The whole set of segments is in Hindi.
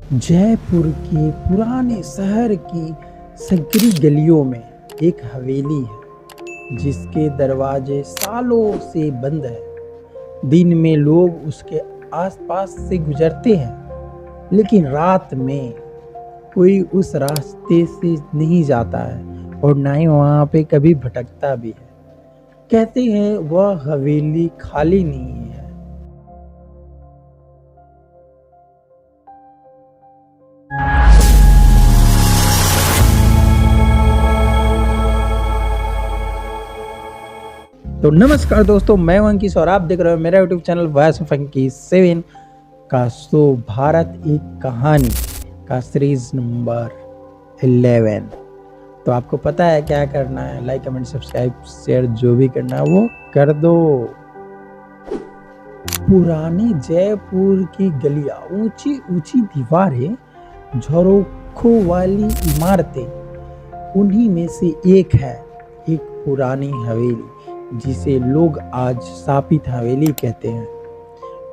जयपुर के पुराने शहर की संकरी गलियों में एक हवेली है जिसके दरवाजे सालों से बंद है। दिन में लोग उसके आसपास से गुजरते हैं, लेकिन रात में कोई उस रास्ते से नहीं जाता है और ना ही वहां पे कभी भटकता भी है। कहते हैं वह हवेली खाली नहीं है। तो नमस्कार दोस्तों, मैं हूं अंकित और आप देख रहे हो मेरा यूट्यूब चैनल वॉइस ऑफ अंकित 7 का शो भारत एक कहानी का सीरीज नंबर 11। तो आपको पता है क्या करना है, लाइक कमेंट सब्सक्राइब शेयर जो भी करना है वो कर दो। पुराने जयपुर की गलियां, ऊंची ऊंची दीवारें, झरोखों वाली इमारतें, उन्हीं में से एक है एक पुरानी हवेली जिसे लोग आज शापित हवेली कहते हैं।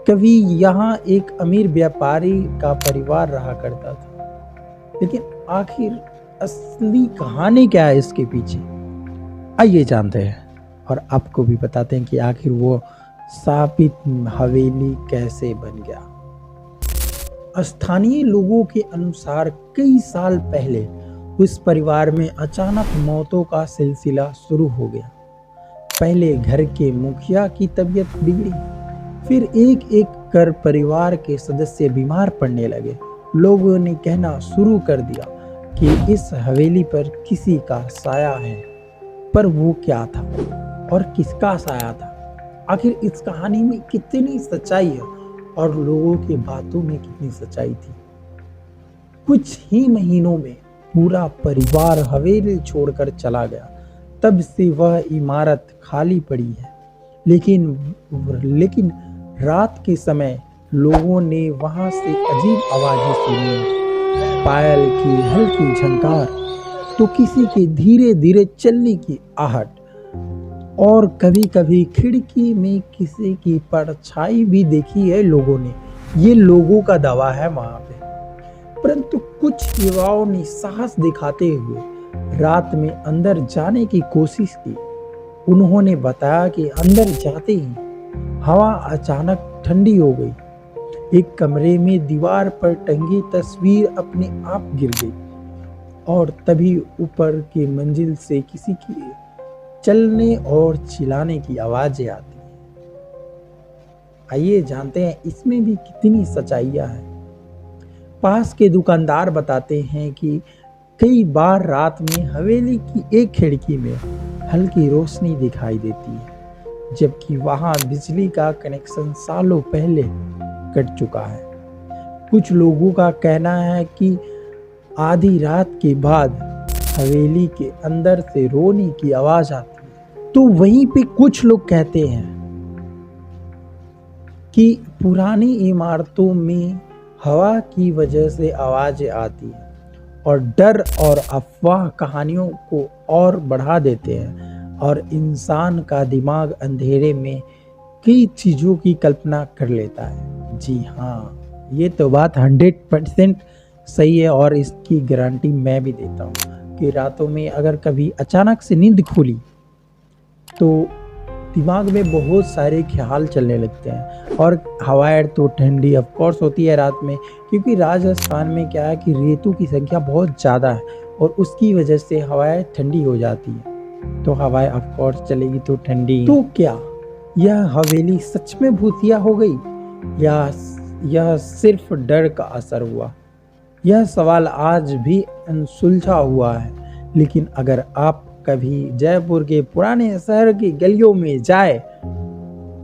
कभी यहाँ एक अमीर व्यापारी का परिवार रहा करता था, लेकिन आखिर असली कहानी क्या है इसके पीछे, आइए जानते हैं और आपको भी बताते हैं कि आखिर वो शापित हवेली कैसे बन गया। स्थानीय लोगों के अनुसार कई साल पहले उस परिवार में अचानक मौतों का सिलसिला शुरू हो गया। पहले घर के मुखिया की तबीयत बिगड़ी, फिर एक एक कर परिवार के सदस्य बीमार पड़ने लगे। लोगों ने कहना शुरू कर दिया कि इस हवेली पर किसी का साया है, पर वो क्या था और किसका साया था? आखिर इस कहानी में कितनी सच्चाई है और लोगों की बातों में कितनी सच्चाई थी? कुछ ही महीनों में पूरा परिवार हवेली छोड़कर चला गया। तब से वह इमारत खाली पड़ी है। लेकिन रात के समय लोगों ने वहां से अजीब आवाजें सुनी। पायल की हल्की झंकार, तो किसी के धीरे धीरे चलने की आहट, और कभी कभी खिड़की में किसी की परछाई भी देखी है लोगों ने। ये लोगों का दावा है वहां पे। परंतु कुछ युवाओं ने साहस दिखाते हुए रात में अंदर जाने की कोशिश की। उन्होंने बताया कि अंदर जाते ही हवा अचानक ठंडी हो गई। एक कमरे में दीवार पर टंगी तस्वीर अपने आप गिर गई और तभी ऊपर की मंजिल से किसी की चलने और चिल्लाने की आवाजें आती हैं। आइए जानते हैं इसमें भी कितनी सच्चाइयां हैं। पास के दुकानदार बताते हैं कि कई बार रात में हवेली की एक खिड़की में हल्की रोशनी दिखाई देती है, जबकि वहां बिजली का कनेक्शन सालों पहले कट चुका है। कुछ लोगों का कहना है कि आधी रात के बाद हवेली के अंदर से रोने की आवाज आती है। तो वहीं पे कुछ लोग कहते हैं कि पुरानी इमारतों में हवा की वजह से आवाजें आती हैं और डर और अफवाह कहानियों को और बढ़ा देते हैं और इंसान का दिमाग अंधेरे में कई चीज़ों की कल्पना कर लेता है। जी हाँ, ये तो बात 100% सही है और इसकी गारंटी मैं भी देता हूँ कि रातों में अगर कभी अचानक से नींद खुली तो दिमाग में बहुत सारे ख्याल चलने लगते हैं। और हवाएं तो ठंडी ऑफ कोर्स होती है रात में, क्योंकि राजस्थान में क्या है कि रेतों की संख्या बहुत ज़्यादा है और उसकी वजह से हवाएं ठंडी हो जाती है। तो हवाएं ऑफ कोर्स चलेगी तो ठंडी। तो क्या यह हवेली सच में भूतिया हो गई या यह सिर्फ डर का असर हुआ? यह सवाल आज भी अनसुलझा हुआ है। लेकिन अगर आप कभी जयपुर के पुराने शहर की गलियों में जाए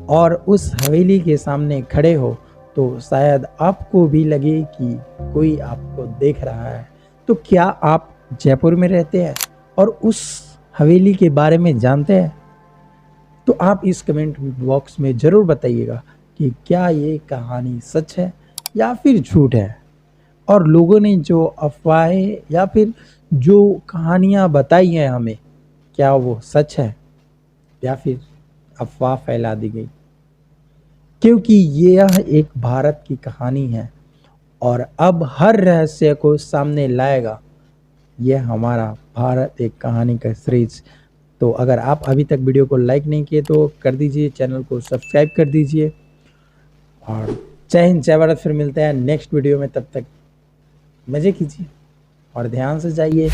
और उस हवेली के सामने खड़े हो तो शायद आपको भी लगे कि कोई आपको देख रहा है। तो क्या आप जयपुर में रहते हैं और उस हवेली के बारे में जानते हैं? तो आप इस कमेंट बॉक्स में ज़रूर बताइएगा कि क्या ये कहानी सच है या फिर झूठ है, और लोगों ने जो अफवाहें या फिर जो कहानियाँ बताई हैं हमें, क्या वो सच है या फिर अफवाह फैला दी गई? क्योंकि यह एक भारत की कहानी है और अब हर रहस्य को सामने लाएगा। यह हमारा भारत एक कहानी का सीरीज। तो अगर आप अभी तक वीडियो को लाइक नहीं किए तो कर दीजिए, चैनल को सब्सक्राइब कर दीजिए और जय हिंद जय भारत। फिर मिलते हैं नेक्स्ट वीडियो में, तब तक मज़े कीजिए और ध्यान से जाइए।